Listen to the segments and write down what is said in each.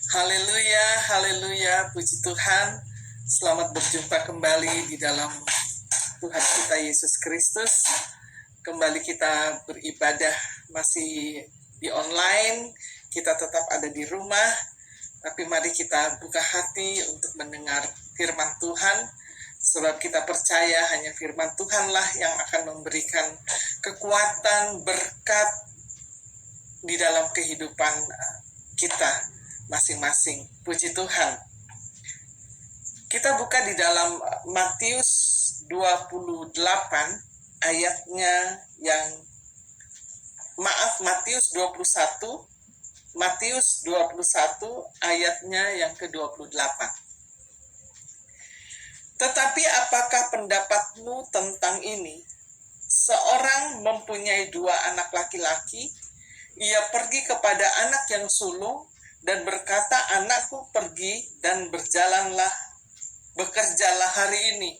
Haleluya, haleluya, puji Tuhan. Selamat berjumpa kembali di dalam Tuhan kita Yesus Kristus. Kembali kita beribadah masih di online, kita tetap ada di rumah, tapi mari kita buka hati untuk mendengar firman Tuhan, sebab kita percaya hanya firman Tuhanlah yang akan memberikan kekuatan, berkat di dalam kehidupan kita masing-masing. Puji Tuhan. Kita buka di dalam Matius 28 ayatnya yang Matius 21 ayatnya yang ke-28. Tetapi apakah pendapatmu tentang ini? Seorang mempunyai 2 anak laki-laki, ia pergi kepada anak yang sulung dan berkata, anakku pergi dan bekerjalah hari ini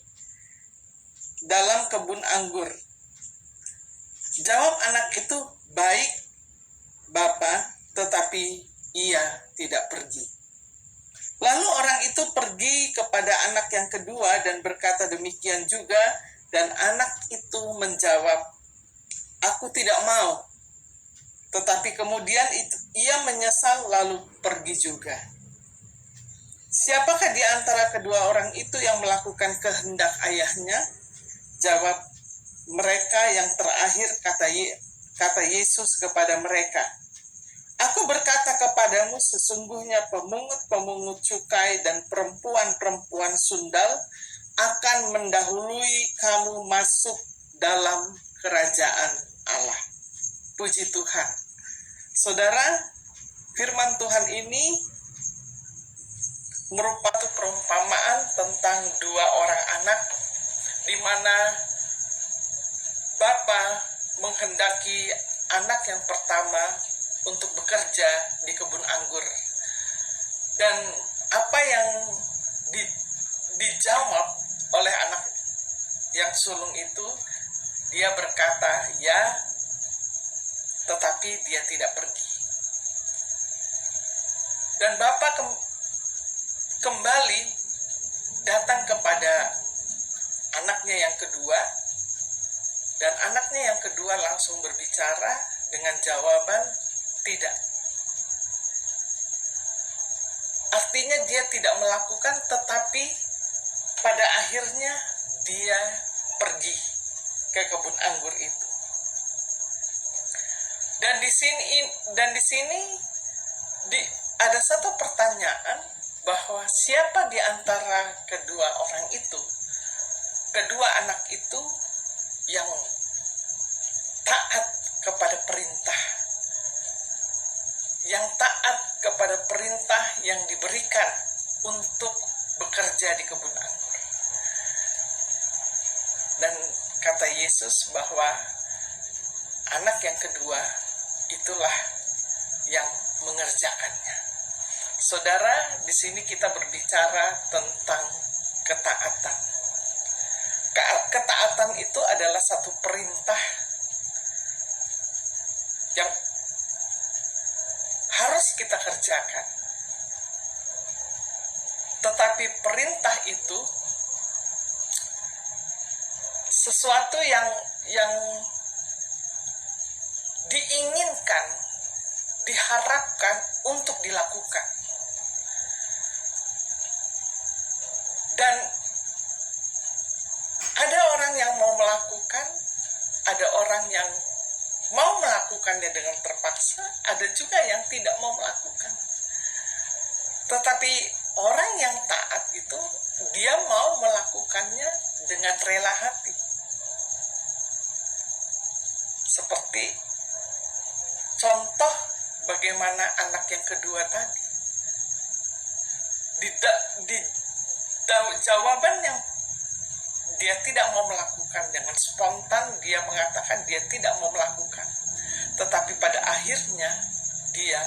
dalam kebun anggur. Jawab anak itu, baik Bapa, tetapi ia tidak pergi. Lalu orang itu pergi kepada anak yang kedua dan berkata demikian juga, dan anak itu menjawab, aku tidak mau. Tetapi kemudian ia menyesal lalu pergi juga. Siapakah di antara kedua orang itu yang melakukan kehendak ayahnya? Jawab mereka yang terakhir, kata Yesus kepada mereka. Aku berkata kepadamu, sesungguhnya pemungut-pemungut cukai dan perempuan-perempuan sundal akan mendahului kamu masuk dalam kerajaan Allah. Puji Tuhan. Saudara, firman Tuhan ini merupakan perumpamaan tentang 2 orang anak di mana Bapa menghendaki anak yang pertama untuk bekerja di kebun anggur. Dan apa yang dijawab oleh anak yang sulung itu, dia berkata, ya, tetapi dia tidak pergi. Dan Bapa kembali datang kepada anaknya yang kedua, dan anaknya yang kedua langsung berbicara dengan jawaban tidak. Artinya dia tidak melakukan, tetapi pada akhirnya dia pergi ke kebun anggur itu. Dan di sini ada satu pertanyaan bahwa siapa di antara kedua orang itu, kedua anak itu yang taat kepada perintah, yang taat kepada perintah yang diberikan untuk bekerja di kebun anggur. Dan kata Yesus bahwa anak yang kedua itulah yang mengerjakannya. Saudara, di sini kita berbicara tentang ketaatan. Ketaatan itu adalah satu perintah yang harus kita kerjakan. Tetapi perintah itu sesuatu yang diinginkan, diharapkan untuk dilakukan. Dan ada orang yang mau melakukan, ada orang yang mau melakukannya dengan terpaksa, ada juga yang tidak mau melakukan. Tetapi orang yang taat itu, dia mau melakukannya dengan rela hati. Seperti contoh bagaimana anak yang kedua tadi. Di jawaban yang dia tidak mau melakukan, dengan spontan dia mengatakan dia tidak mau melakukan. Tetapi pada akhirnya dia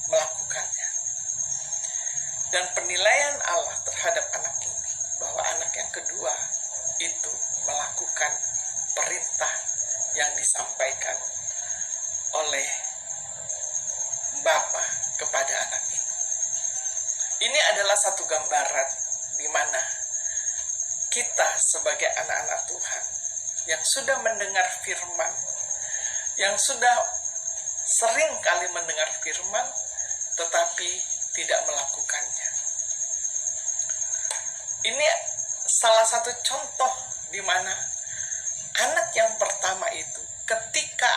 melakukannya. Dan penilaian Allah terhadap anak ini, bahwa anak yang kedua itu melakukan perintah yang disampaikan oleh Bapa kepada anak ini. Ini adalah satu gambaran di mana kita sebagai anak-anak Tuhan yang sudah mendengar firman, yang sudah sering kali mendengar firman, tetapi tidak melakukannya. Ini salah satu contoh di mana anak yang pertama itu ketika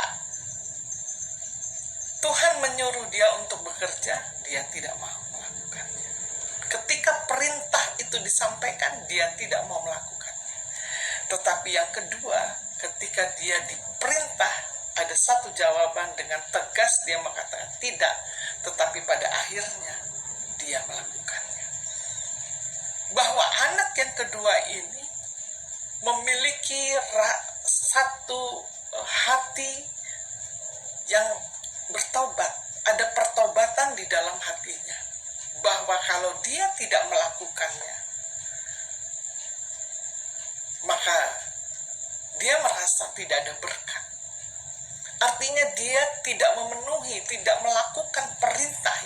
Tuhan menyuruh dia untuk bekerja, dia tidak mau melakukannya. Ketika perintah itu disampaikan, dia tidak mau melakukannya. Tetapi yang kedua, ketika dia diperintah, ada satu jawaban dengan tegas dia mengatakan tidak, tetapi pada akhirnya dia melakukannya. Bahwa anak yang kedua ini memiliki satu hati yang bertobat. Ada pertobatan di dalam hatinya. Bahwa kalau dia tidak melakukannya, maka dia merasa tidak ada berkat. Artinya dia tidak memenuhi, tidak melakukan perintah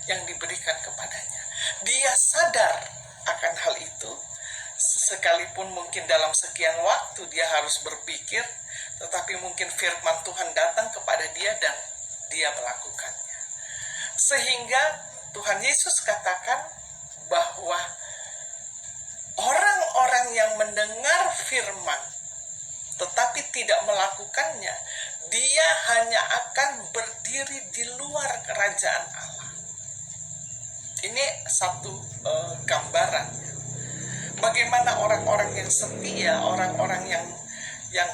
yang diberikan kepadanya. Dia sadar akan hal itu, sekalipun mungkin dalam sekian waktu dia harus berpikir, tetapi mungkin firman Tuhan datang kepada dia dan dia melakukannya. Sehingga Tuhan Yesus katakan bahwa orang-orang yang mendengar firman tetapi tidak melakukannya, dia hanya akan berdiri di luar kerajaan Allah. Ini satu gambaran. Bagaimana orang-orang yang setia, orang-orang yang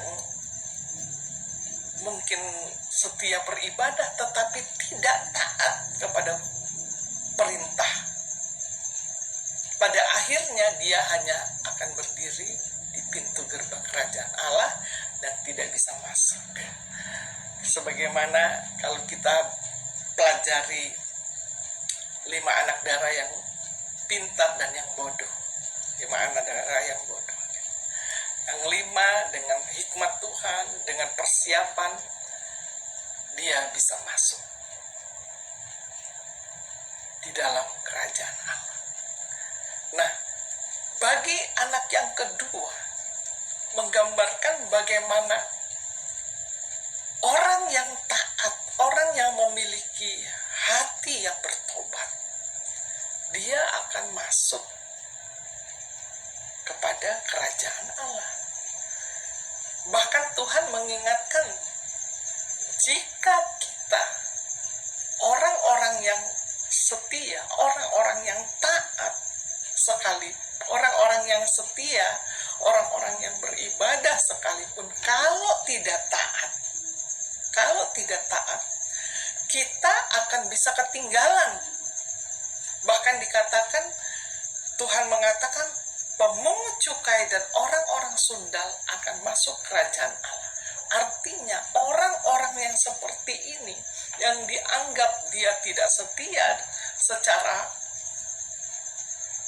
mungkin setia beribadah tetapi tidak taat kepada perintah. Pada akhirnya dia hanya akan berdiri di pintu gerbang kerajaan Allah dan tidak bisa masuk. Sebagaimana kalau kita pelajari 5 anak darah yang pintar dan yang bodoh. 5 anak darah yang bodoh. Yang 5 dengan hikmat Tuhan, dengan persiapan, dia bisa masuk di dalam kerajaan Allah. Nah, bagi anak yang kedua, menggambarkan bagaimana orang yang taat, orang yang memiliki hati yang bertobat, dia akan masuk kepada kerajaan Allah. Bahkan Tuhan mengingatkan, jika kita orang-orang yang setia, orang-orang yang taat sekali, orang-orang yang setia, orang-orang yang beribadah sekalipun, kalau tidak taat, kita akan bisa ketinggalan. Bahkan dikatakan, Tuhan mengatakan, pemungut cukai dan orang-orang sundal akan masuk kerajaan Allah. Artinya orang-orang yang seperti ini, yang dianggap dia tidak setia secara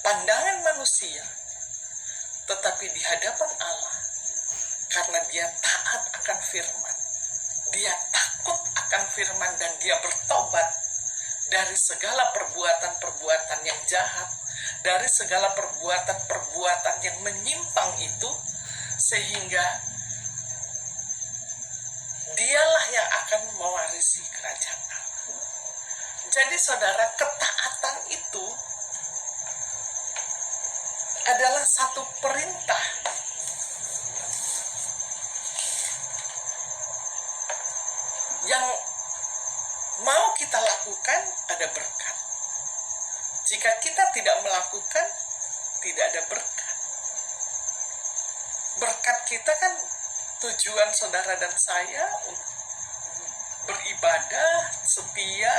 pandangan manusia, tetapi di hadapan Allah, karena dia taat akan firman, dia takut akan firman dan dia bertobat dari segala perbuatan-perbuatan yang jahat, dari segala perbuatan-perbuatan yang menyimpang itu, sehingga dialah yang akan mewarisi kerajaan Allah. Jadi saudara, ketaatan itu adalah satu perintah yang mau kita lakukan, ada berkat. Jika kita tidak melakukan, tidak ada berkat. Berkat kita kan tujuan saudara dan saya beribadah, setia,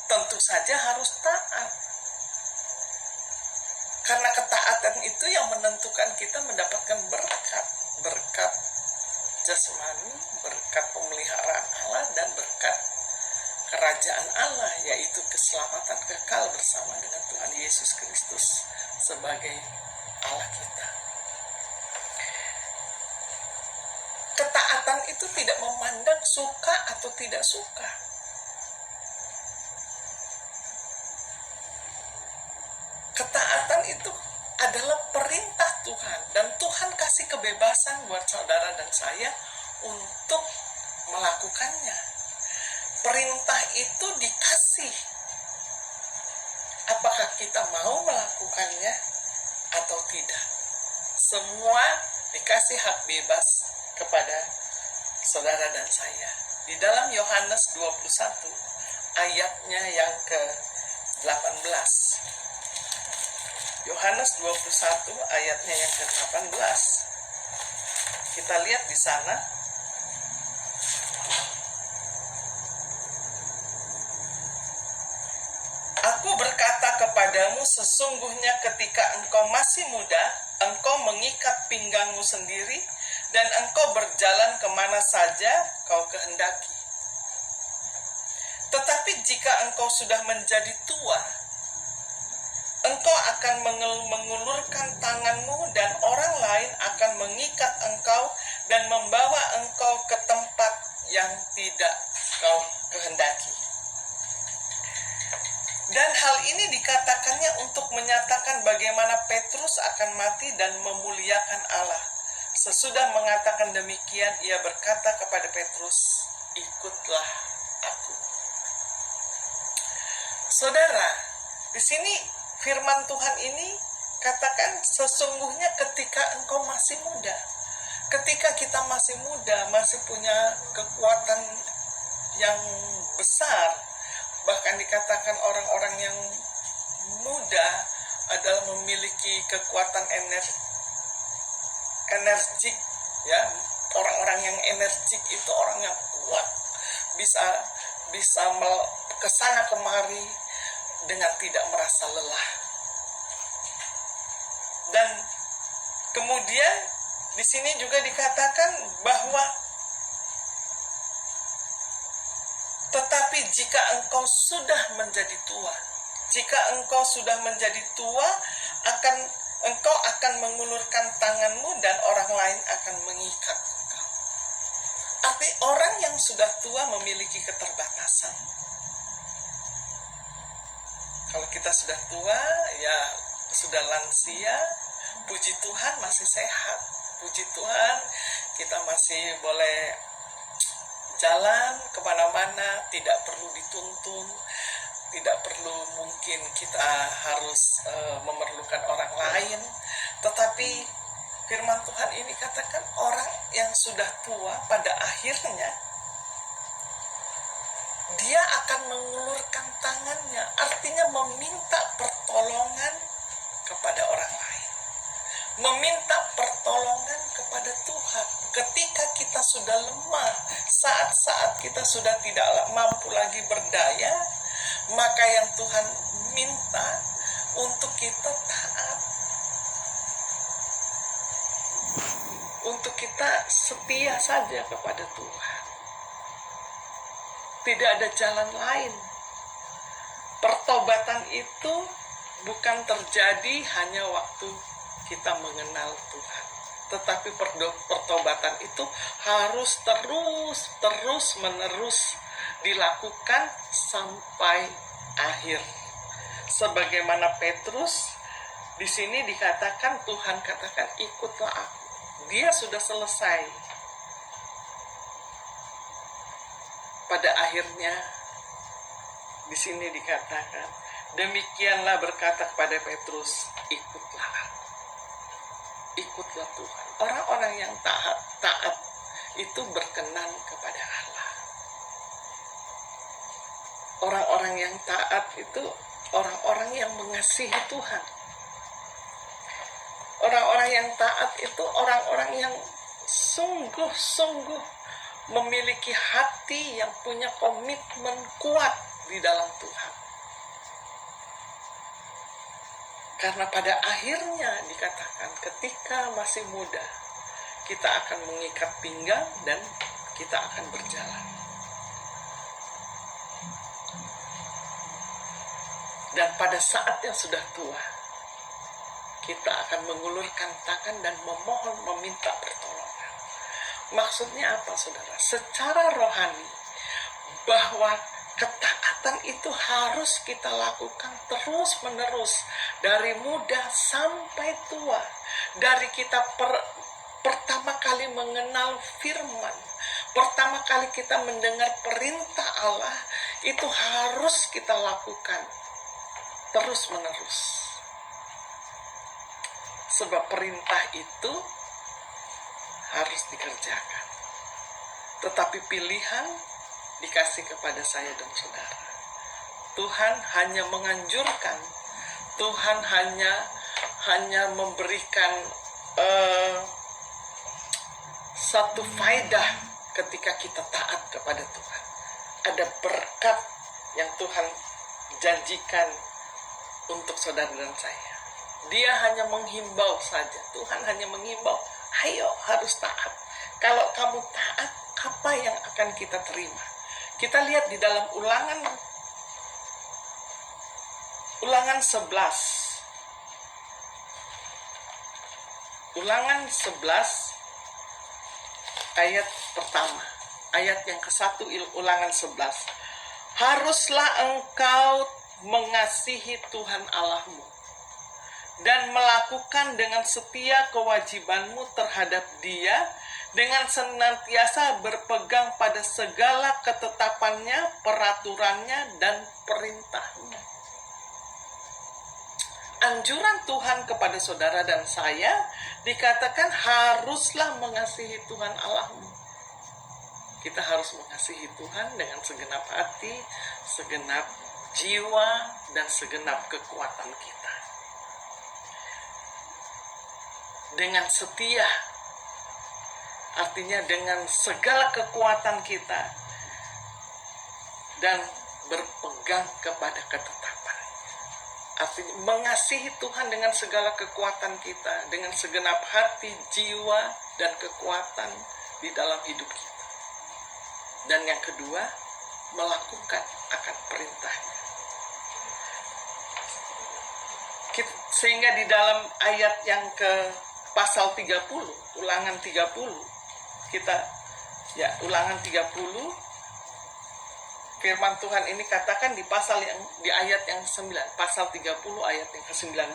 tentu saja harus taat. Karena ketaatan itu yang menentukan kita mendapatkan berkat. Berkat jasmani, berkat pemeliharaan Allah, dan berkat kerajaan Allah, yaitu keselamatan kekal bersama dengan Tuhan Yesus Kristus sebagai Allah kita. Ketaatan itu tidak memandang suka atau tidak suka. Ketaatan itu adalah perintah Tuhan, dan Tuhan kasih kebebasan buat saudara dan saya untuk melakukannya. Perintah itu dikasih. Apakah kita mau melakukannya atau tidak? Semua dikasih hak bebas kepada saudara dan saya. Di dalam Yohanes 21 ayatnya yang ke-18. Yohanes 21 ayatnya yang ke-18. Kita lihat di sana. Aku berkata kepadamu, sesungguhnya ketika engkau masih muda, engkau mengikat pinggangmu sendiri, dan engkau berjalan kemana saja kau kehendaki. Tetapi jika engkau sudah menjadi tua, engkau akan mengulurkan tanganmu, dan orang lain akan mengikat engkau dan membawa engkau ke tempat yang tidak kau kehendaki. Dan hal ini dikatakannya untuk menyatakan bagaimana Petrus akan mati dan memuliakan Allah. Sesudah mengatakan demikian, ia berkata kepada Petrus, "Ikutlah aku." Saudara, di sini firman Tuhan ini katakan sesungguhnya ketika engkau masih muda. Ketika kita masih muda, masih punya kekuatan yang besar. Bahkan dikatakan orang-orang yang muda adalah memiliki kekuatan energik, ya. Orang-orang yang energik itu orang yang kuat, bisa kesana kemari dengan tidak merasa lelah. Dan kemudian di sini juga dikatakan bahwa tetapi jika engkau sudah menjadi tua, engkau akan mengulurkan tanganmu dan orang lain akan mengikat engkau. Arti orang yang sudah tua memiliki keterbatasan. Kalau kita sudah tua, ya sudah lansia, puji Tuhan masih sehat. Puji Tuhan kita masih boleh jalan kemana-mana, tidak perlu dituntun, tidak perlu mungkin kita harus memerlukan orang lain. Tetapi firman Tuhan ini katakan orang yang sudah tua pada akhirnya dia akan mengulurkan tangannya, artinya meminta pertolongan kepada orang lain, meminta pertolongan kepada Tuhan. Ketika kita sudah lemah, saat-saat kita sudah tidak mampu lagi berdaya, maka yang Tuhan minta untuk kita taat, untuk kita setia saja kepada Tuhan. Tidak ada jalan lain. Pertobatan itu bukan terjadi hanya waktu kita mengenal Tuhan, tetapi pertobatan itu harus terus-menerus dilakukan sampai akhir. Sebagaimana Petrus di sini dikatakan, Tuhan katakan, "Ikutlah aku." Dia sudah selesai. Pada akhirnya di sini dikatakan, demikianlah berkata kepada Petrus, "Ikutlah aku." Ikutlah Tuhan. Orang-orang yang taat itu berkenan kepada Allah. Orang-orang yang taat itu orang-orang yang mengasihi Tuhan. Orang-orang yang taat itu orang-orang yang sungguh-sungguh memiliki hati yang punya komitmen kuat di dalam Tuhan. Karena pada akhirnya dikatakan ketika masih muda, kita akan mengikat pinggang dan kita akan berjalan. Dan pada saat yang sudah tua, kita akan mengulurkan tangan dan meminta pertolongan. Maksudnya apa, saudara? Secara rohani, bahwa Ketaatan itu harus kita lakukan terus-menerus, dari muda sampai tua. Dari kita pertama kali mengenal firman, pertama kali kita mendengar perintah Allah, itu harus kita lakukan terus-menerus. Sebab perintah itu harus dikerjakan. Tetapi pilihan dikasih kepada saya dan saudara. Tuhan hanya menganjurkan, Tuhan hanya memberikan satu faedah ketika kita taat kepada Tuhan. Ada berkat yang Tuhan janjikan untuk saudara dan saya. Dia hanya menghimbau saja. Tuhan hanya menghimbau, ayo harus taat. Kalau kamu taat, apa yang akan kita terima? Kita lihat di dalam Ulangan 11. Ulangan 11 ayat pertama. Ayat yang ke-1 Ulangan 11. Haruslah engkau mengasihi Tuhan Allahmu dan melakukan dengan setia kewajibanmu terhadap Dia, dengan senantiasa berpegang pada segala ketetapannya, peraturannya, dan perintahnya. Anjuran Tuhan kepada saudara dan saya dikatakan haruslah mengasihi Tuhan Allahmu. Kita harus mengasihi Tuhan dengan segenap hati, segenap jiwa, dan segenap kekuatan kita. Dengan setia, artinya dengan segala kekuatan kita, dan berpegang kepada ketetapan. Artinya mengasihi Tuhan dengan segala kekuatan kita, dengan segenap hati, jiwa, dan kekuatan di dalam hidup kita. Dan yang kedua, melakukan akan perintahnya. Sehingga di dalam ayat yang ke pasal 30, Ulangan 30, Ulangan 30, firman Tuhan ini katakan di ayat yang 9, pasal 30 ayat yang ke-19.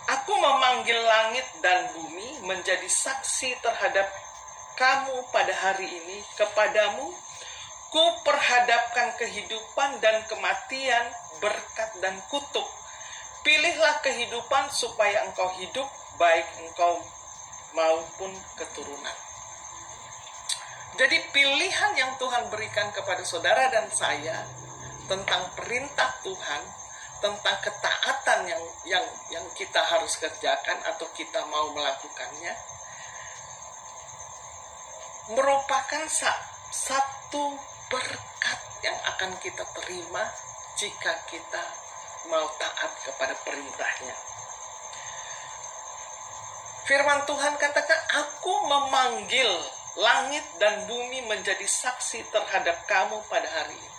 Aku memanggil langit dan bumi menjadi saksi terhadap kamu pada hari ini. Kepadamu ku perhadapkan kehidupan dan kematian, berkat dan kutuk. Pilihlah kehidupan supaya engkau hidup, baik engkau maupun keturunan. Jadi pilihan yang Tuhan berikan kepada saudara dan saya tentang perintah Tuhan, tentang ketaatan yang kita harus kerjakan atau kita mau melakukannya, merupakan satu berkat yang akan kita terima jika kita mau taat kepada perintahnya. Firman Tuhan katakan, aku memanggil langit dan bumi menjadi saksi terhadap kamu pada hari ini.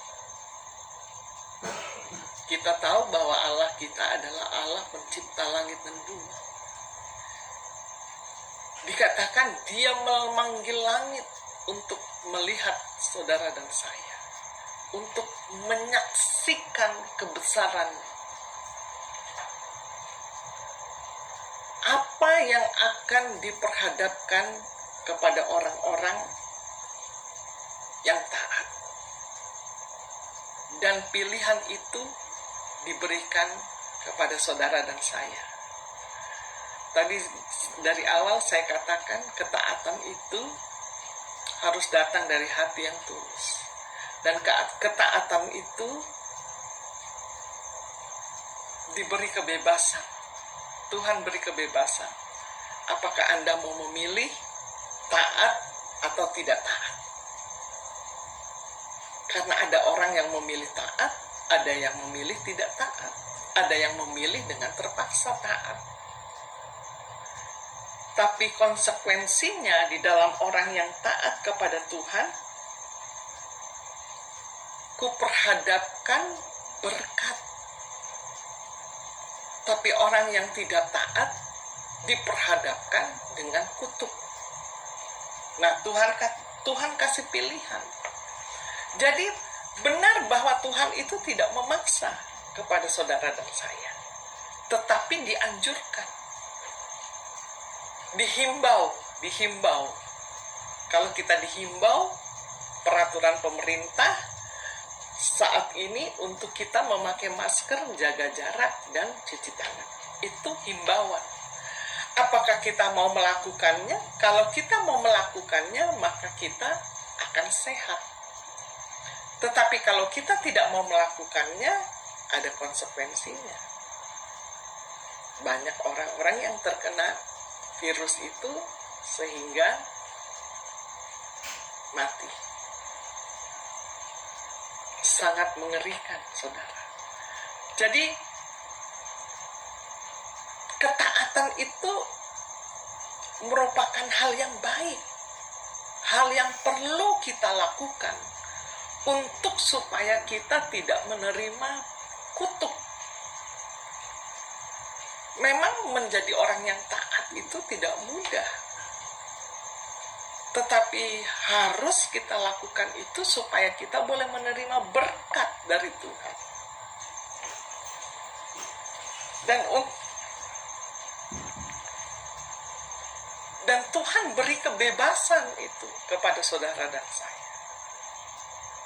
Kita tahu bahwa Allah kita adalah Allah pencipta langit dan bumi. Dikatakan Dia memanggil langit untuk melihat saudara dan saya, untuk menyaksikan kebesaran-Nya. Apa yang akan diperhadapkan kepada orang-orang yang taat. Dan pilihan itu diberikan kepada saudara dan saya. Tadi dari awal saya katakan ketaatan itu harus datang dari hati yang tulus. Dan ketaatan itu diberi kebebasan. Tuhan beri kebebasan. Apakah Anda mau memilih taat atau tidak taat? Karena ada orang yang memilih taat, ada yang memilih tidak taat, ada yang memilih dengan terpaksa taat. Tapi konsekuensinya di dalam orang yang taat kepada Tuhan, kuperhadapkan berkat. Tapi orang yang tidak taat diperhadapkan dengan kutuk. Nah, Tuhan kasih pilihan. Jadi Benar bahwa Tuhan itu tidak memaksa kepada saudara dan saya, tetapi dianjurkan, dihimbau. Kalau kita dihimbau, peraturan pemerintah saat ini untuk kita memakai masker, jaga jarak, dan cuci tangan. Itu himbauan. Apakah kita mau melakukannya? Kalau kita mau melakukannya, maka kita akan sehat. Tetapi kalau kita tidak mau melakukannya, ada konsekuensinya. Banyak orang-orang yang terkena virus itu sehingga mati. Sangat mengerikan, saudara. Jadi, ketaatan itu merupakan hal yang baik. Hal yang perlu kita lakukan untuk supaya kita tidak menerima kutuk. Memang menjadi orang yang taat itu tidak mudah. Tetapi harus kita lakukan itu supaya kita boleh menerima berkat dari Tuhan. Dan Tuhan beri kebebasan itu kepada saudara dan saya.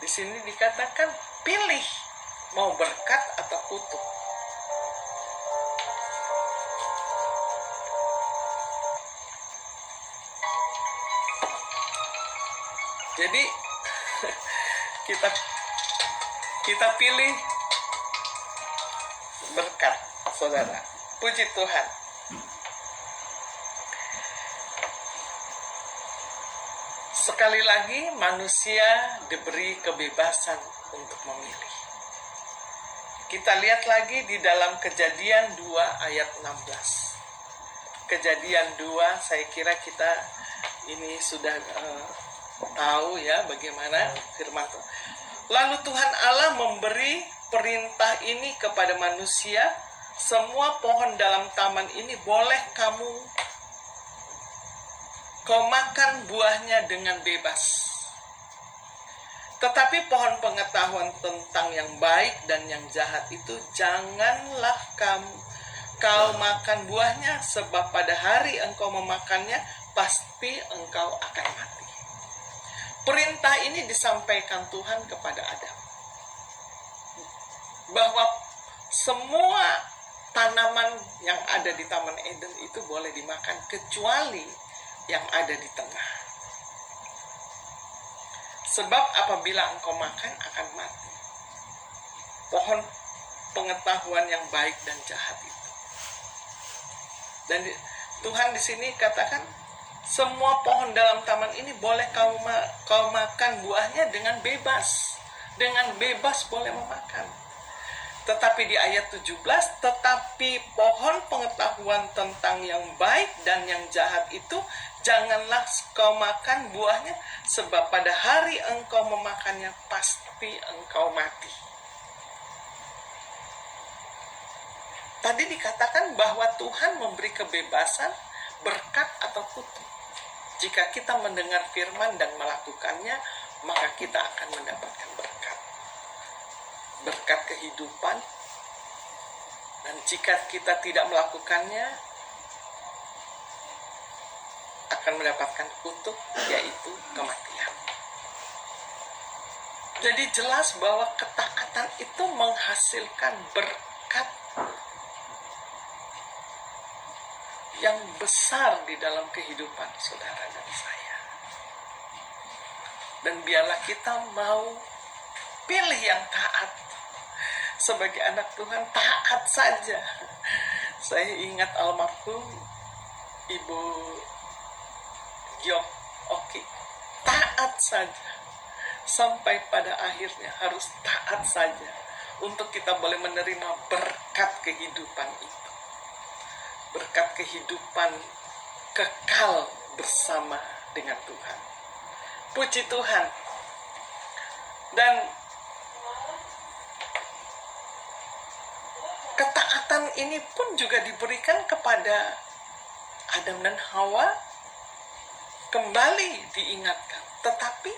Di sini dikatakan pilih mau berkat atau kutuk. Jadi kita pilih berkat, saudara. Puji Tuhan. Sekali lagi, manusia diberi kebebasan untuk memilih. Kita lihat lagi di dalam Kejadian 2 ayat 16. Kejadian 2, saya kira kita ini sudah tahu ya bagaimana firman Tuhan. Lalu Tuhan Allah memberi perintah ini kepada manusia, semua pohon dalam taman ini boleh kau makan buahnya dengan bebas. Tetapi pohon pengetahuan tentang yang baik dan yang jahat itu janganlah kau makan buahnya, sebab pada hari engkau memakannya pasti engkau akan mati. Perintah ini disampaikan Tuhan kepada Adam, bahwa semua tanaman yang ada di Taman Eden itu boleh dimakan kecuali yang ada di tengah. Sebab apabila engkau makan akan mati. Pohon pengetahuan yang baik dan jahat itu. Dan Tuhan di sini katakan semua pohon dalam taman ini boleh kau makan buahnya dengan bebas. Dengan bebas boleh memakan. Tetapi di ayat 17, tetapi pohon pengetahuan tentang yang baik dan yang jahat itu janganlah kau makan buahnya, sebab pada hari engkau memakannya pasti engkau mati. Tadi dikatakan bahwa Tuhan memberi kebebasan, berkat atau kutuk. Jika kita mendengar firman dan melakukannya, maka kita akan mendapatkan berkat. Berkat kehidupan. Dan jika kita tidak melakukannya, akan mendapatkan kutuk, yaitu kematian. Jadi jelas bahwa ketaatan itu menghasilkan berkat yang besar di dalam kehidupan saudara dan saya. Dan biarlah kita mau pilih yang taat. Sebagai anak Tuhan, taat saja. Saya ingat almarhum Ibu Gyok Oki, taat saja. Sampai pada akhirnya harus taat saja untuk kita boleh menerima berkat kehidupan itu. Berkat kehidupan kekal bersama dengan Tuhan. Puji Tuhan. Dan ketaatan ini pun juga diberikan kepada Adam dan Hawa, kembali diingatkan. Tetapi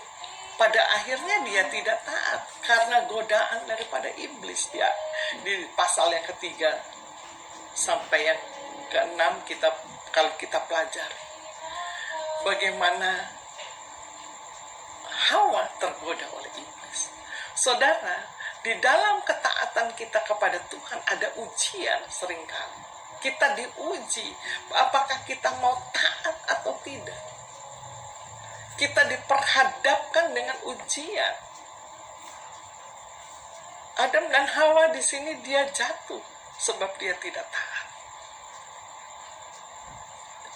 pada akhirnya dia tidak taat. Karena godaan daripada iblis. Ya, di pasal yang ketiga sampai yang keenam kalau kita pelajari bagaimana Hawa tergoda oleh iblis. Saudara, di dalam ketaatan kita kepada Tuhan ada ujian seringkali. Kita diuji apakah kita mau taat atau tidak. Kita diperhadapkan dengan ujian. Adam dan Hawa di sini dia jatuh sebab dia tidak taat.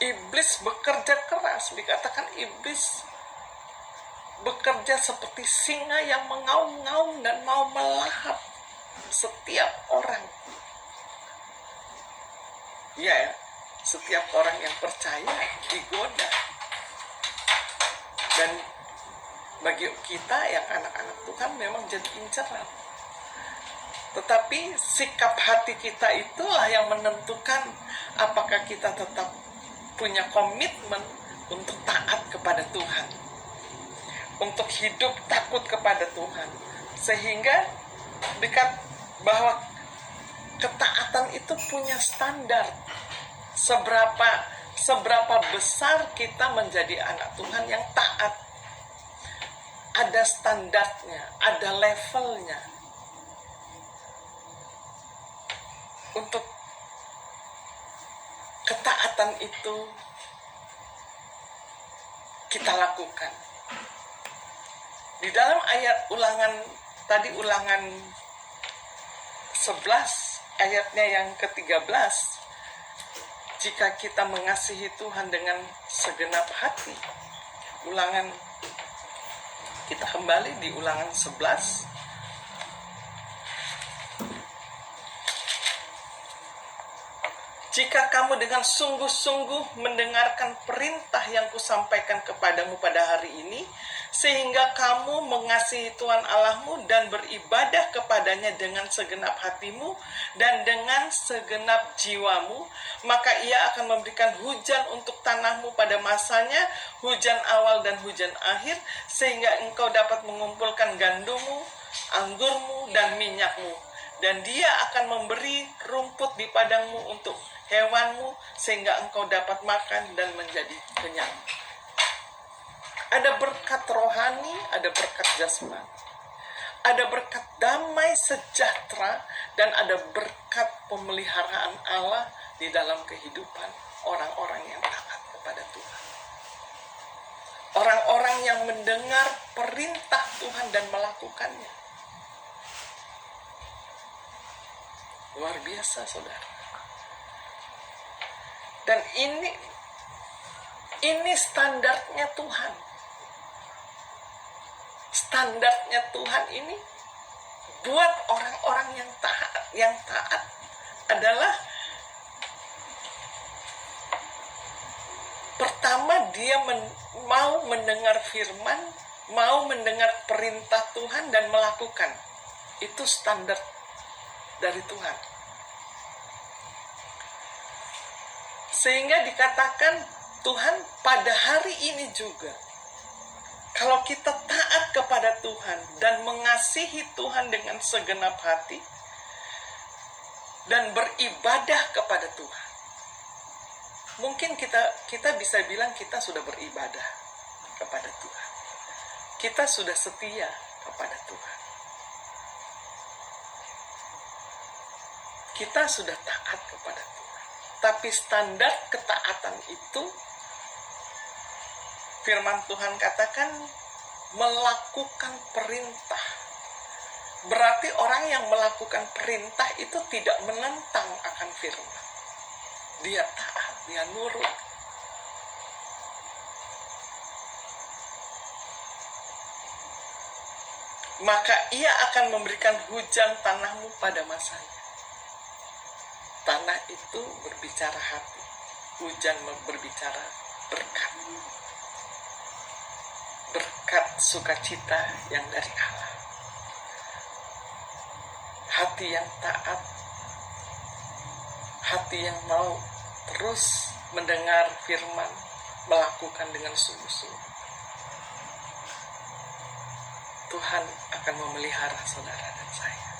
Iblis bekerja keras, dikatakan iblis bekerja seperti singa yang mengaum-ngaum dan mau melahap setiap orang. Ya, setiap orang yang percaya digoda. Dan bagi kita yang anak-anak Tuhan memang jadi inceran. Tetapi sikap hati kita itulah yang menentukan apakah kita tetap punya komitmen untuk taat kepada Tuhan, untuk hidup takut kepada Tuhan, sehingga dekat bahwa ketaatan itu punya standar. Seberapa besar kita menjadi anak Tuhan yang taat, ada standarnya, ada levelnya. Untuk ketaatan itu kita lakukan. Di dalam ayat ulangan 11 ayatnya yang ke-13, jika kita mengasihi Tuhan dengan segenap hati. Kita kembali di ulangan 11. Jika kamu dengan sungguh-sungguh mendengarkan perintah yang kusampaikan kepadamu pada hari ini, sehingga kamu mengasihi Tuhan Allahmu dan beribadah kepadanya dengan segenap hatimu dan dengan segenap jiwamu, maka ia akan memberikan hujan untuk tanahmu pada masanya, hujan awal dan hujan akhir, sehingga engkau dapat mengumpulkan gandummu, anggurmu, dan minyakmu. Dan dia akan memberi rumput di padangmu untuk hewanmu, sehingga engkau dapat makan dan menjadi kenyang. Ada berkat rohani, ada berkat jasmani. Ada berkat damai sejahtera, dan ada berkat pemeliharaan Allah di dalam kehidupan orang-orang yang taat kepada Tuhan. Orang-orang yang mendengar perintah Tuhan dan melakukannya. Luar biasa, saudara. Dan ini standarnya Tuhan. Standarnya Tuhan ini buat orang-orang yang taat adalah pertama dia mau mendengar firman, mau mendengar perintah Tuhan dan melakukan. Itu standar dari Tuhan. Sehingga dikatakan Tuhan pada hari ini juga, kalau kita taat kepada Tuhan dan mengasihi Tuhan dengan segenap hati dan beribadah kepada Tuhan, mungkin kita bisa bilang kita sudah beribadah kepada Tuhan. Kita sudah setia kepada Tuhan. Kita sudah taat kepada Tuhan. Tapi standar ketaatan itu, firman Tuhan katakan, melakukan perintah. Berarti orang yang melakukan perintah itu tidak menentang akan firman. Dia taat, dia nurut. Maka ia akan memberikan hujan tanahmu pada masanya. Tanah itu berbicara hati. Hujan berbicara berkat. Berkat sukacita yang dari Allah. Hati yang taat. Hati yang mau terus mendengar firman, melakukan dengan sungguh-sungguh. Tuhan akan memelihara saudara dan saya.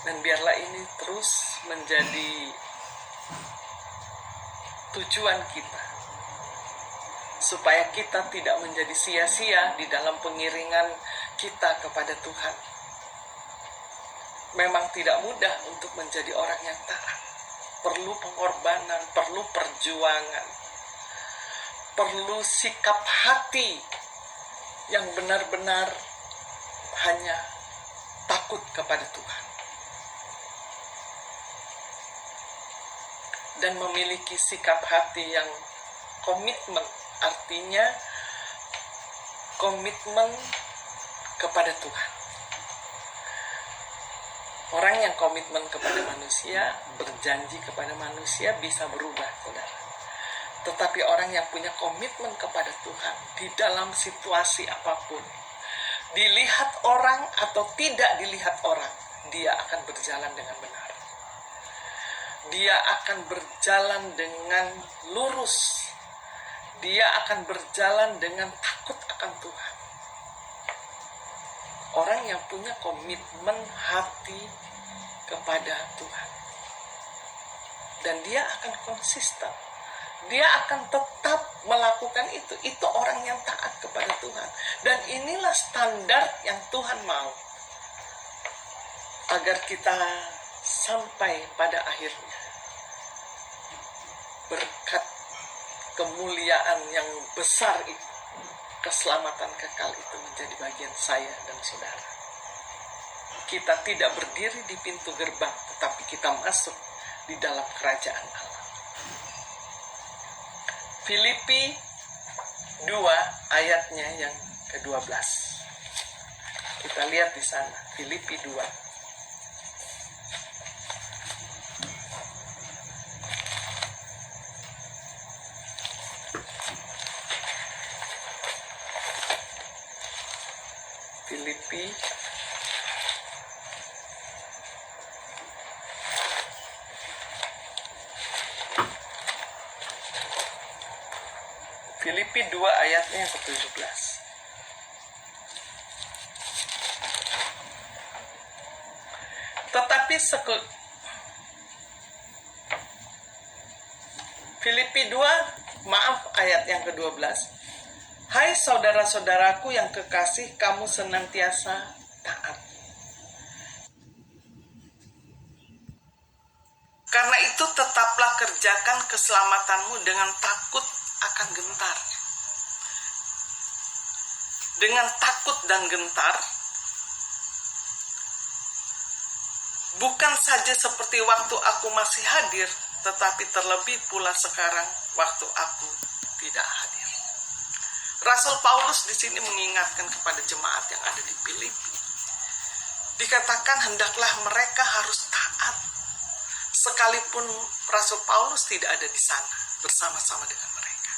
Dan biarlah ini terus menjadi tujuan kita, supaya kita tidak menjadi sia-sia di dalam pengiringan kita kepada Tuhan. Memang tidak mudah untuk menjadi orang yang taat. Perlu pengorbanan, perlu perjuangan, perlu sikap hati yang benar-benar hanya takut kepada Tuhan. Dan memiliki sikap hati yang komitmen, artinya komitmen kepada Tuhan. Orang yang komitmen kepada manusia, berjanji kepada manusia bisa berubah, saudara. Tetapi orang yang punya komitmen kepada Tuhan, di dalam situasi apapun, dilihat orang atau tidak dilihat orang, dia akan berjalan dengan benar. Dia akan berjalan dengan lurus. Dia akan berjalan dengan takut akan Tuhan. Orang yang punya komitmen hati kepada Tuhan. Dan dia akan konsisten. Dia akan tetap melakukan itu. Itu orang yang taat kepada Tuhan. Dan inilah standar yang Tuhan mau. Agar kita sampai pada akhirnya berkat kemuliaan yang besar itu, keselamatan kekal itu menjadi bagian saya dan saudara. Kita tidak berdiri di pintu gerbang, tetapi kita masuk di dalam kerajaan Allah. Filipi 2 ayatnya yang ke-12. Kita lihat di sana, Filipi 2. Filipi 2 ayatnya yang ke-17. Tetapi Filipi 2, maaf, ayat yang ke-12. Hai saudara-saudaraku yang kekasih, kamu senantiasa taat. Karena itu tetaplah kerjakan keselamatanmu dengan takut akan gentar. Dengan takut dan gentar, bukan saja seperti waktu aku masih hadir, tetapi terlebih pula sekarang waktu aku tidak hadir. Rasul Paulus di sini mengingatkan kepada jemaat yang ada di Filipi. Dikatakan hendaklah mereka harus taat. Sekalipun Rasul Paulus tidak ada di sana bersama-sama dengan mereka.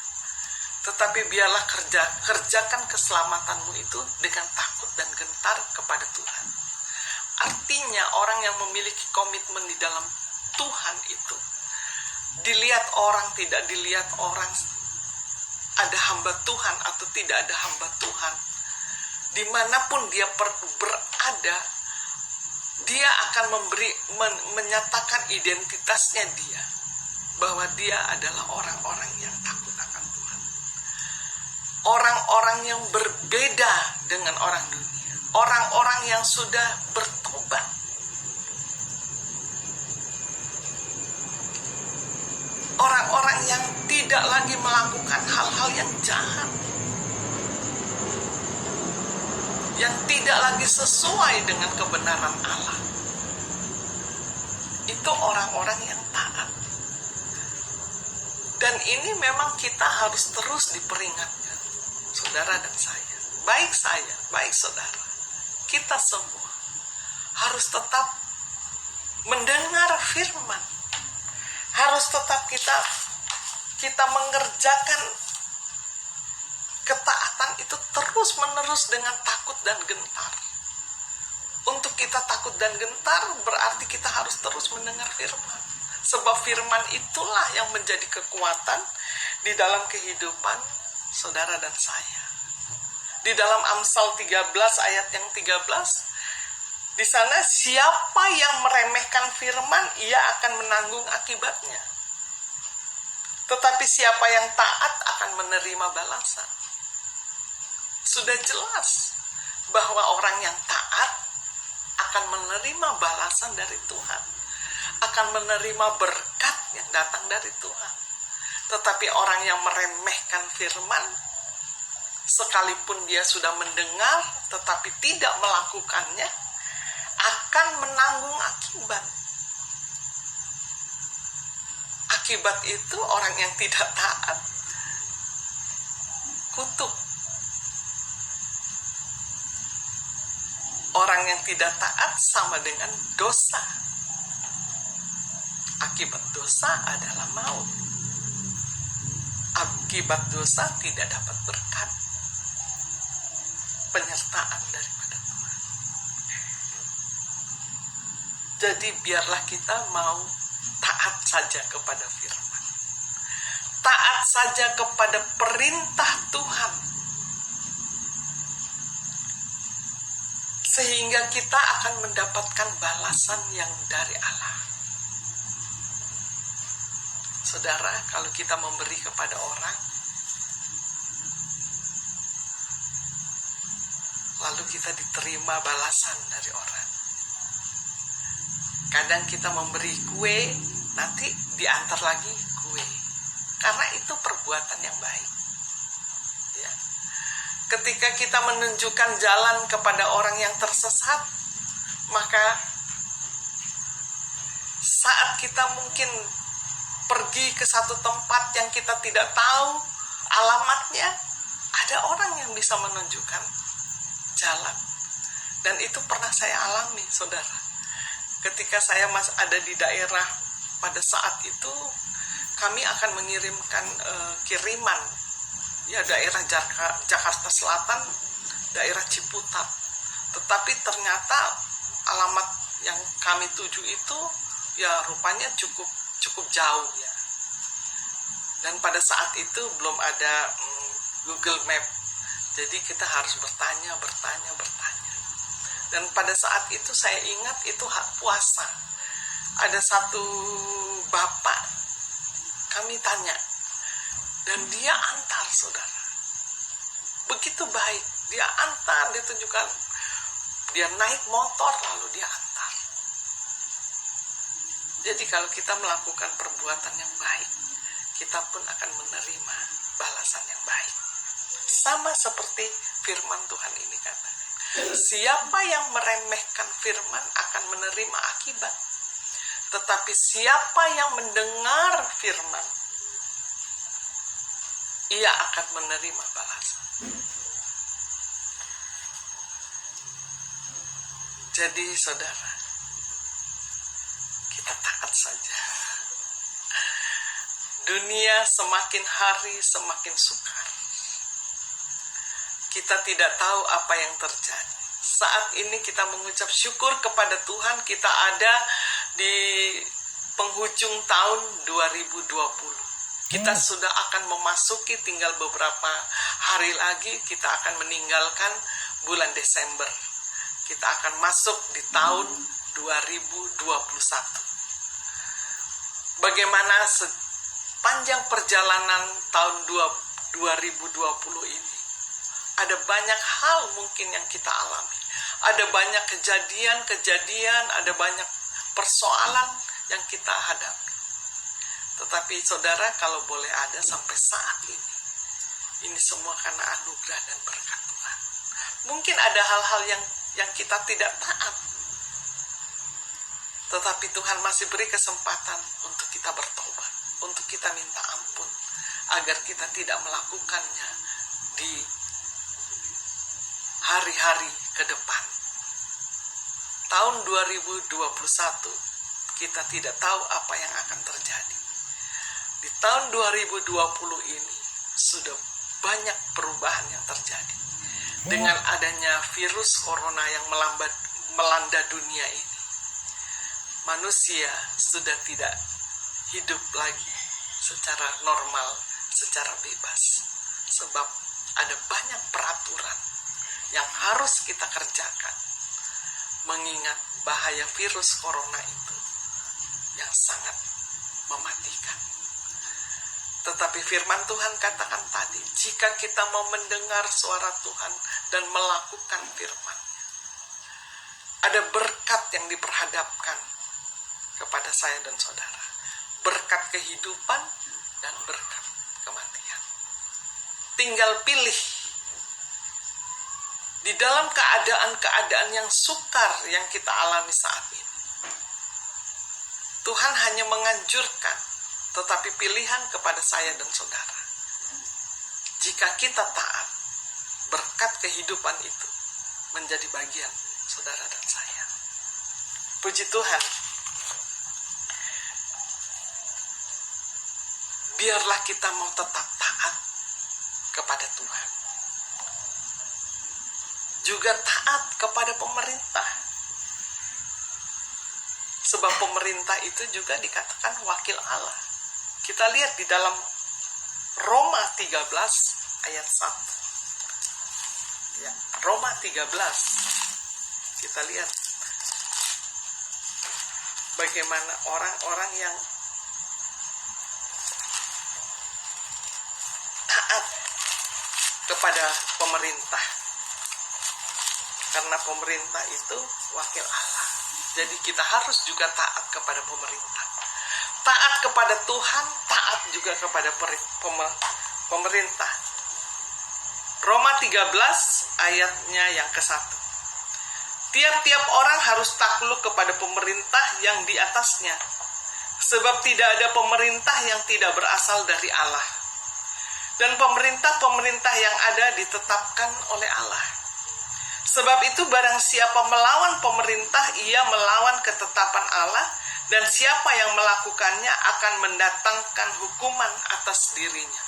Tetapi biarlah kerjakan keselamatanmu itu dengan takut dan gentar kepada Tuhan. Artinya orang yang memiliki komitmen di dalam Tuhan itu, dilihat orang, tidak dilihat orang, ada hamba Tuhan atau tidak ada hamba Tuhan, dimanapun dia berada, dia akan menyatakan identitasnya dia, bahwa dia adalah orang-orang yang takut akan Tuhan. Orang-orang yang berbeda dengan orang dunia. Orang-orang yang sudah bertobat. Orang-orang yang tidak lagi melakukan hal-hal yang jahat. Yang tidak lagi sesuai dengan kebenaran Allah. Itu orang-orang yang taat. Dan ini memang kita harus terus diperingatkan, saudara dan saya. Baik saya, baik saudara. Kita semua harus tetap mendengar firman. Harus tetap kita mengerjakan ketaatan itu terus-menerus dengan takut dan gentar. Untuk kita takut dan gentar berarti kita harus terus mendengar firman. Sebab firman itulah yang menjadi kekuatan di dalam kehidupan saudara dan saya. Di dalam Amsal 13 ayat yang 13, di sana siapa yang meremehkan firman, ia akan menanggung akibatnya. Tetapi siapa yang taat akan menerima balasan. Sudah jelas bahwa orang yang taat akan menerima balasan dari Tuhan, akan menerima berkat yang datang dari Tuhan. Tetapi orang yang meremehkan firman, sekalipun dia sudah mendengar tetapi tidak melakukannya, akan menanggung akibat. Akibat itu orang yang tidak taat, kutuk. Orang yang tidak taat sama dengan dosa. Akibat dosa adalah maut. Akibat dosa tidak dapat berkat, penyertaan daripada Tuhan. Jadi biarlah kita mau taat saja kepada firman. Taat saja kepada perintah Tuhan. Sehingga kita akan mendapatkan balasan yang dari Allah. Saudara, kalau kita memberi kepada orang, lalu kita diterima balasan dari orang. Kadang kita memberi kue, nanti diantar lagi kue. Karena itu perbuatan yang baik. Ya. Ketika kita menunjukkan jalan kepada orang yang tersesat, maka saat kita mungkin pergi ke satu tempat yang kita tidak tahu alamatnya, ada orang yang bisa menunjukkan jalan. Dan itu pernah saya alami, saudara. Ketika saya masih ada di daerah, pada saat itu kami akan mengirimkan kiriman, ya daerah Jakarta Selatan, daerah Ciputat. Tetapi ternyata alamat yang kami tuju itu ya rupanya cukup jauh ya. Dan pada saat itu belum ada Google Map. Jadi kita harus bertanya. Dan pada saat itu saya ingat itu puasa. Ada satu bapak, kami tanya, dan dia antar, saudara. Begitu baik, dia antar, dia tunjukkan, dia naik motor lalu dia antar. Jadi kalau kita melakukan perbuatan yang baik, kita pun akan menerima balasan yang baik. Sama seperti firman Tuhan ini katakan, siapa yang meremehkan firman akan menerima akibat. Tetapi siapa yang mendengar firman, ia akan menerima balasan. Jadi saudara, kita taat saja. Dunia semakin hari semakin sukar. Kita tidak tahu apa yang terjadi. Saat ini kita mengucap syukur kepada Tuhan, kita ada di penghujung tahun 2020. Kita sudah akan memasuki, tinggal beberapa hari lagi kita akan meninggalkan bulan Desember. Kita akan masuk di tahun 2021. Bagaimana sepanjang perjalanan tahun 2020 ini? Ada banyak hal mungkin yang kita alami. Ada banyak kejadian, ada banyak persoalan yang kita hadapi. Tetapi saudara, kalau boleh ada sampai saat ini semua karena anugerah dan berkat Tuhan. Mungkin ada hal-hal yang kita tidak taat. Tetapi Tuhan masih beri kesempatan untuk kita bertobat, untuk kita minta ampun, agar kita tidak melakukannya di hari-hari ke depan. Tahun 2021, kita tidak tahu apa yang akan terjadi. Di tahun 2020 ini, sudah banyak perubahan yang terjadi. Dengan adanya virus corona yang melanda dunia ini, manusia sudah tidak hidup lagi secara normal, secara bebas. Sebab ada banyak peraturan yang harus kita kerjakan, mengingat bahaya virus corona itu yang sangat mematikan. Tetapi firman Tuhan katakan tadi, jika kita mau mendengar suara Tuhan dan melakukan firman, ada berkat yang diperhadapkan kepada saya dan saudara. Berkat kehidupan dan berkat kematian. Tinggal pilih. Di dalam keadaan-keadaan yang sukar yang kita alami saat ini, Tuhan hanya menganjurkan, tetapi pilihan kepada saya dan saudara. Jika kita taat, berkat kehidupan itu menjadi bagian saudara dan saya. Puji Tuhan. Biarlah kita mau tetap taat kepada Tuhan. Juga taat kepada pemerintah. Sebab pemerintah itu juga dikatakan wakil Allah. Kita lihat di dalam Roma 13 ayat 1. Ya, Roma 13. Kita lihat bagaimana orang-orang yang taat kepada pemerintah. Karena pemerintah itu wakil Allah. Jadi kita harus juga taat kepada pemerintah. Taat kepada Tuhan, taat juga kepada pemerintah. Roma 13 ayatnya yang ke-1. Tiap-tiap orang harus takluk kepada pemerintah yang di atasnya. Sebab tidak ada pemerintah yang tidak berasal dari Allah. Dan pemerintah-pemerintah yang ada ditetapkan oleh Allah. Sebab itu barang siapa melawan pemerintah, ia melawan ketetapan Allah, dan siapa yang melakukannya akan mendatangkan hukuman atas dirinya.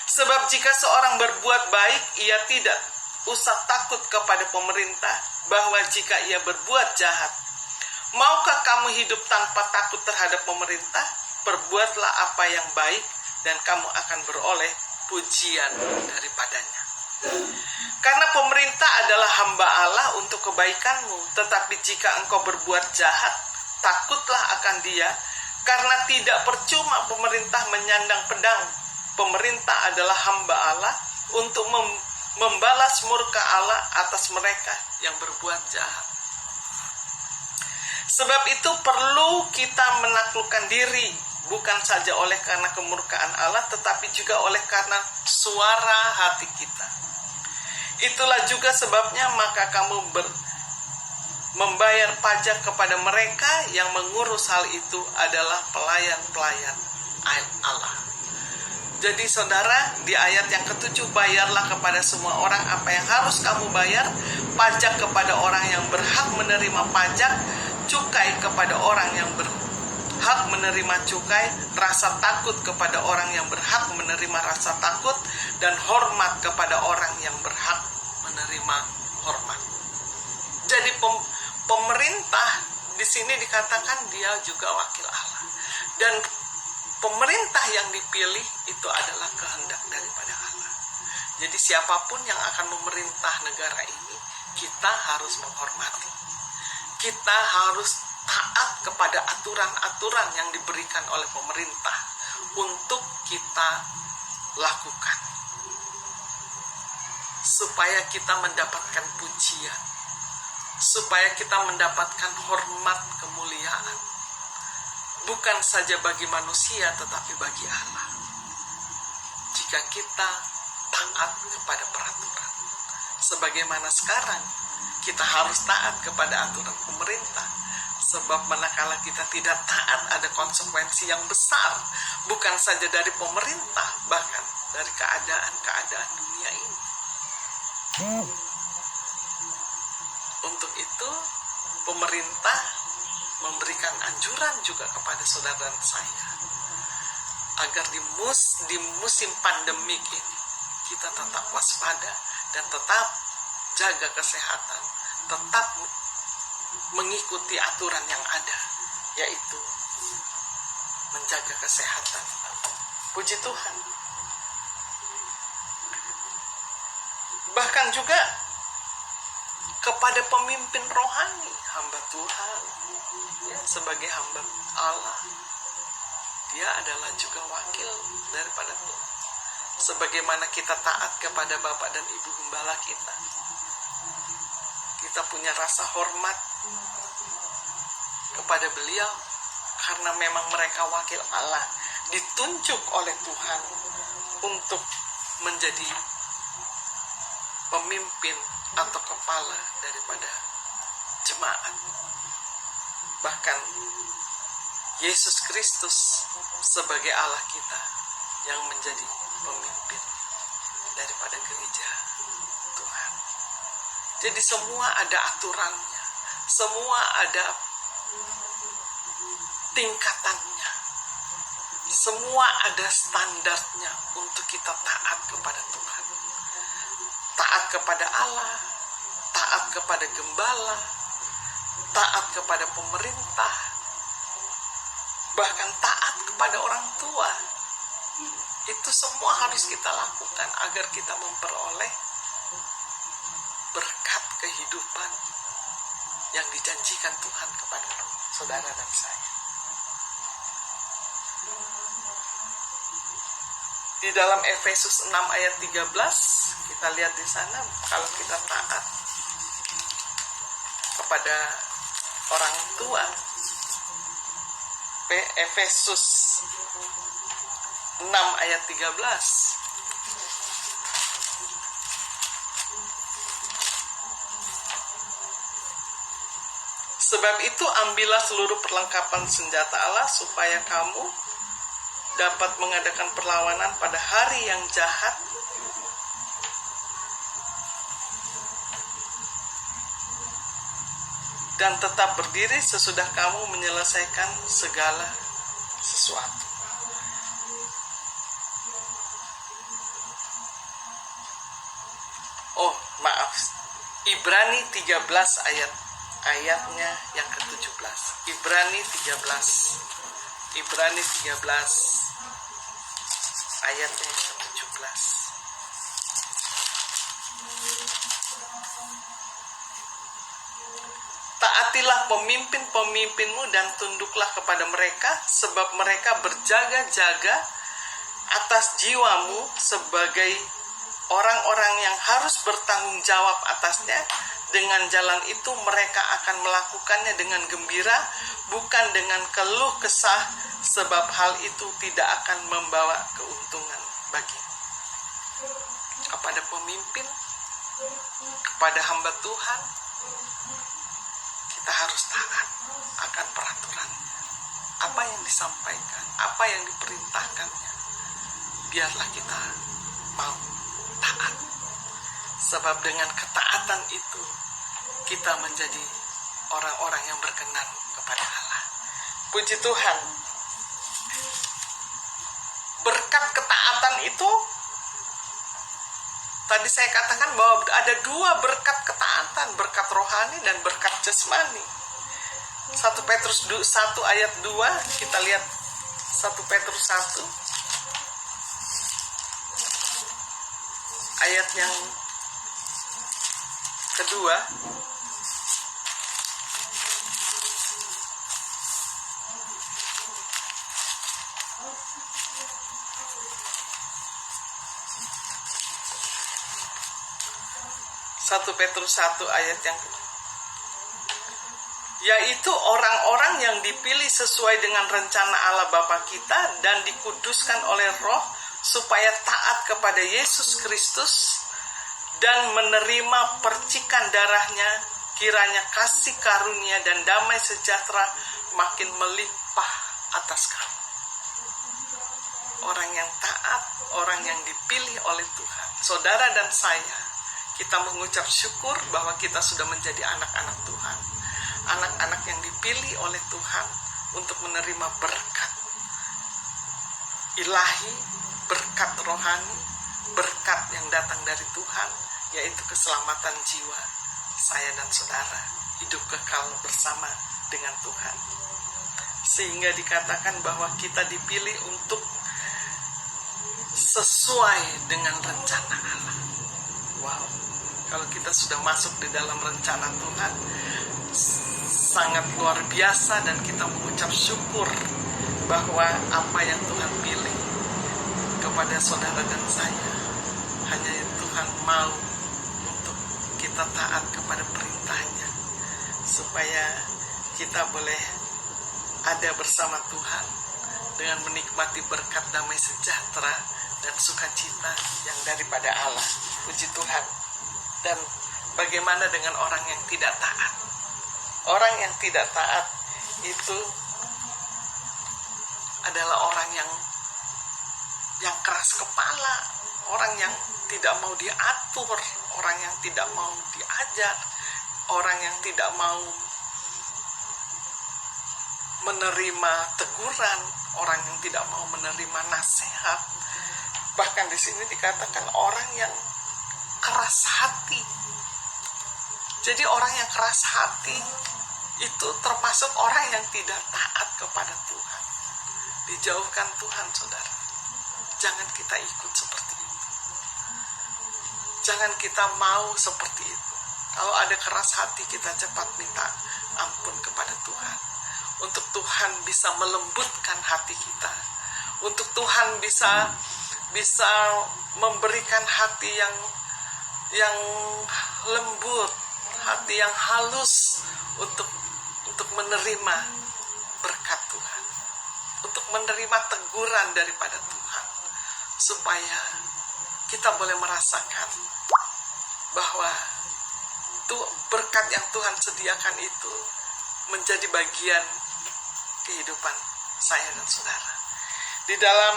Sebab jika seorang berbuat baik, ia tidak usah takut kepada pemerintah, bahwa jika ia berbuat jahat. Maukah kamu hidup tanpa takut terhadap pemerintah? Perbuatlah apa yang baik, dan kamu akan beroleh pujian daripadanya. Karena pemerintah adalah hamba Allah untuk kebaikanmu, tetapi jika engkau berbuat jahat, takutlah akan dia, karena tidak percuma pemerintah menyandang pedang. Pemerintah adalah hamba Allah untuk membalas murka Allah atas mereka yang berbuat jahat. Sebab itu perlu kita menaklukkan diri, bukan saja oleh karena kemurkaan Allah, tetapi juga oleh karena suara hati kita. Itulah juga sebabnya maka kamu membayar pajak kepada mereka yang mengurus hal itu adalah pelayan-pelayan Allah. Jadi saudara, di ayat yang ke-7, bayarlah kepada semua orang apa yang harus kamu bayar, pajak kepada orang yang berhak menerima pajak, cukai kepada orang yang berhak menerima cukai, rasa takut kepada orang yang berhak menerima rasa takut, dan hormat kepada orang yang berhak menerima hormat. Jadi pemerintah di sini dikatakan dia juga wakil Allah. Dan pemerintah yang dipilih itu adalah kehendak daripada Allah. Jadi siapapun yang akan memerintah negara ini, kita harus menghormati. Kita harus taat kepada aturan-aturan yang diberikan oleh pemerintah untuk kita lakukan. Supaya kita mendapatkan pujian. Supaya kita mendapatkan hormat kemuliaan. Bukan saja bagi manusia, tetapi bagi Allah. Jika kita taat kepada peraturan. Sebagaimana sekarang, kita harus taat kepada aturan pemerintah. Sebab manakala kita tidak taat, ada konsekuensi yang besar. Bukan saja dari pemerintah, bahkan dari keadaan-keadaan dunia ini. Untuk itu, pemerintah memberikan anjuran juga kepada saudara dan saya agar di musim pandemik ini kita tetap waspada dan tetap jaga kesehatan, tetap mengikuti aturan yang ada, yaitu menjaga kesehatan. Puji Tuhan. Bahkan bahkan juga kepada pemimpin rohani, hamba Tuhan, ya, sebagai hamba Allah, dia adalah juga wakil daripada Tuhan. Sebagaimana kita taat kepada Bapak dan Ibu Gembala kita, kita punya rasa hormat kepada beliau, karena memang mereka wakil Allah, ditunjuk oleh Tuhan untuk menjadi pemimpin atau kepala daripada jemaat. Bahkan Yesus Kristus sebagai Allah kita yang menjadi pemimpin daripada gereja Tuhan. Jadi semua ada aturannya, semua ada tingkatannya, semua ada standarnya untuk kita taat kepada Tuhan. Taat kepada Allah, taat kepada gembala, taat kepada pemerintah, bahkan taat kepada orang tua. Itu semua harus kita lakukan agar kita memperoleh berkat kehidupan yang dijanjikan Tuhan kepada saudara dan saya. Di dalam Efesus 6 ayat 13, kita lihat di sana, kalau kita taat kepada orang tua, Efesus 6 ayat 13, sebab itu ambillah seluruh perlengkapan senjata Allah supaya kamu dapat mengadakan perlawanan pada hari yang jahat, dan tetap berdiri sesudah kamu menyelesaikan segala sesuatu. Oh, maaf. Ibrani 13 ayatnya yang ke-17. Ibrani 13 ayatnya yang ke-17. Taatilah pemimpin-pemimpinmu dan tunduklah kepada mereka, sebab mereka berjaga-jaga atas jiwamu sebagai orang-orang yang harus bertanggung jawab atasnya. Dengan jalan itu mereka akan melakukannya dengan gembira, bukan dengan keluh kesah, sebab hal itu tidak akan membawa keuntungan bagi kepada pemimpin, kepada hamba Tuhan. Kita harus taat akan peraturannya. Apa yang disampaikan, apa yang diperintahkannya, biarlah kita mau taat. Sebab dengan ketaatan itu kita menjadi orang-orang yang berkenan kepada Allah. Puji Tuhan. Berkat ketaatan itu, tadi saya katakan bahwa ada dua berkat ketaatan, berkat rohani dan berkat jasmani. 1 Petrus 1 ayat 2, kita lihat 1 Petrus 1 ayat yang kedua. Satu Petrus 1 ayat yang kedua, yaitu orang-orang yang dipilih sesuai dengan rencana Allah Bapa kita dan dikuduskan oleh Roh supaya taat kepada Yesus Kristus dan menerima percikan darahnya. Kiranya kasih karunia dan damai sejahtera makin melimpah atas kamu. Orang yang taat, orang yang dipilih oleh Tuhan, saudara dan saya, kita mengucap syukur bahwa kita sudah menjadi anak-anak Tuhan, anak-anak yang dipilih oleh Tuhan untuk menerima berkat ilahi, berkat rohani, berkat yang datang dari Tuhan, yaitu keselamatan jiwa saya dan saudara, hidup kekal bersama dengan Tuhan. Sehingga dikatakan bahwa kita dipilih untuk sesuai dengan rencana Allah. Wow. Kalau kita sudah masuk di dalam rencana Tuhan, sangat luar biasa, dan kita mengucap syukur bahwa apa yang Tuhan pilih kepada saudara dan saya, hanya Tuhan mau untuk kita taat kepada perintahnya, supaya kita boleh ada bersama Tuhan dengan menikmati berkat damai sejahtera dan sukacita yang daripada Allah. Puji Tuhan. Dan bagaimana dengan orang yang tidak taat? Orang yang tidak taat itu adalah orang yang keras kepala, orang yang tidak mau diatur, orang yang tidak mau diajar, orang yang tidak mau menerima teguran, orang yang tidak mau menerima nasihat. Bahkan di sini dikatakan orang yang keras hati. Jadi orang yang keras hati itu termasuk orang yang tidak taat kepada Tuhan. Dijauhkan Tuhan, saudara. Jangan kita ikut seperti itu. Jangan kita mau seperti itu. Kalau ada keras hati, kita cepat minta ampun kepada Tuhan. Untuk Tuhan bisa melembutkan hati kita. Untuk Tuhan bisa memberikan hati yang lembut, hati yang halus untuk menerima berkat Tuhan, untuk menerima teguran daripada Tuhan, supaya kita boleh merasakan bahwa berkat yang Tuhan sediakan itu menjadi bagian kehidupan saya dan saudara. Di dalam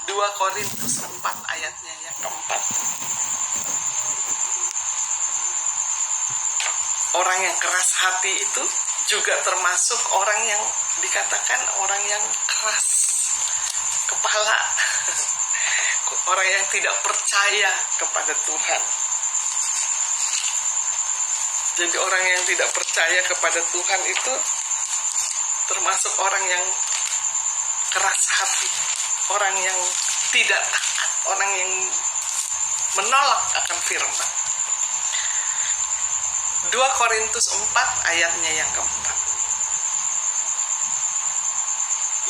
2 Korintus 4 ayatnya yang keempat, orang yang keras hati itu juga termasuk orang yang dikatakan orang yang keras kepala, orang yang tidak percaya kepada Tuhan. Jadi orang yang tidak percaya kepada Tuhan itu termasuk orang yang keras hati, orang yang tidak taat, orang yang menolak akan firman. 2 Korintus 4 ayatnya yang keempat,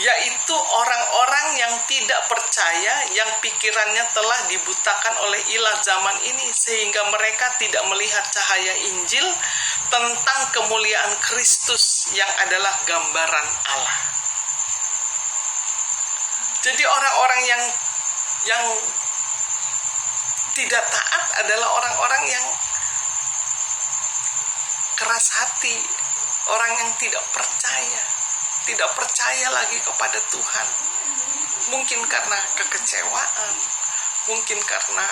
yaitu orang-orang yang tidak percaya, yang pikirannya telah dibutakan oleh ilah zaman ini, sehingga mereka tidak melihat cahaya Injil tentang kemuliaan Kristus yang adalah gambaran Allah. Jadi orang-orang yang tidak taat adalah orang-orang yang keras hati, orang yang tidak percaya lagi kepada Tuhan. Mungkin karena kekecewaan, mungkin karena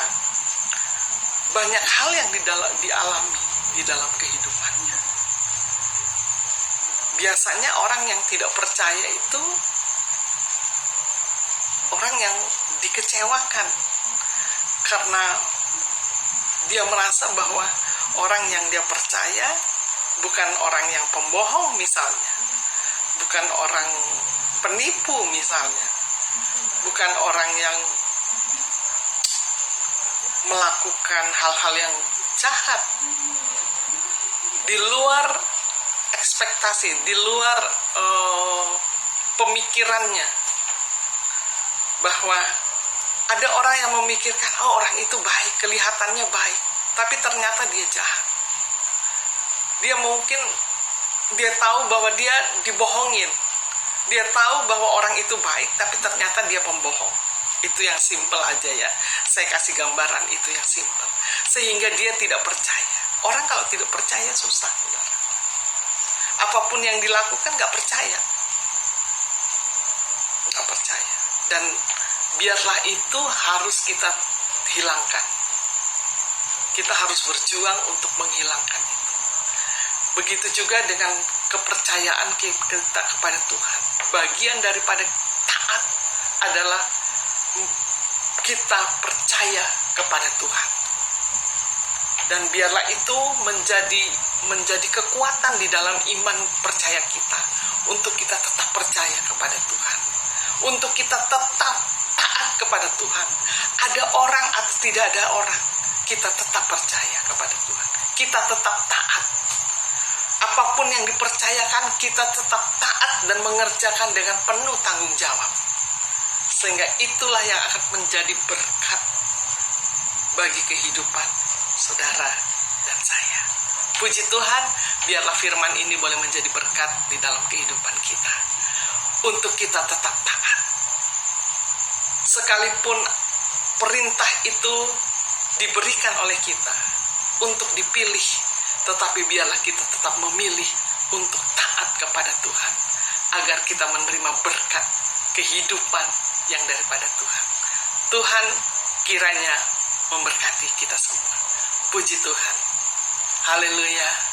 banyak hal yang dialami di dalam kehidupannya. Biasanya orang yang tidak percaya itu orang yang dikecewakan karena dia merasa bahwa orang yang dia percaya bukan orang yang pembohong misalnya, bukan orang penipu misalnya, bukan orang yang melakukan hal-hal yang jahat, di luar ekspektasi, di luar pemikirannya, bahwa ada orang yang memikirkan, oh orang itu baik, kelihatannya baik, tapi ternyata dia jahat. Dia tahu bahwa dia dibohongin, dia tahu bahwa orang itu baik, tapi ternyata dia pembohong. Itu yang simple aja ya, saya kasih gambaran itu yang simple, sehingga dia tidak percaya. Orang kalau tidak percaya susah, saudara. Apapun yang dilakukan gak percaya. Dan biarlah itu harus kita hilangkan. Kita harus berjuang untuk menghilangkan itu. Begitu juga dengan kepercayaan kita kepada Tuhan. Bagian daripada taat adalah kita percaya kepada Tuhan. Dan biarlah itu menjadi kekuatan di dalam iman percaya kita, untuk kita tetap percaya kepada Tuhan, untuk kita tetap taat kepada Tuhan. Ada orang atau tidak ada orang, kita tetap percaya kepada Tuhan. Kita tetap taat. Apapun yang dipercayakan, kita tetap taat dan mengerjakan dengan penuh tanggung jawab. Sehingga itulah yang akan menjadi berkat bagi kehidupan saudara dan saya. Puji Tuhan, biarlah firman ini boleh menjadi berkat di dalam kehidupan kita. Untuk kita tetap taat. Sekalipun perintah itu diberikan oleh kita untuk dipilih, tetapi biarlah kita tetap memilih untuk taat kepada Tuhan, agar kita menerima berkat kehidupan yang daripada Tuhan. Tuhan kiranya memberkati kita semua. Puji Tuhan. Haleluya.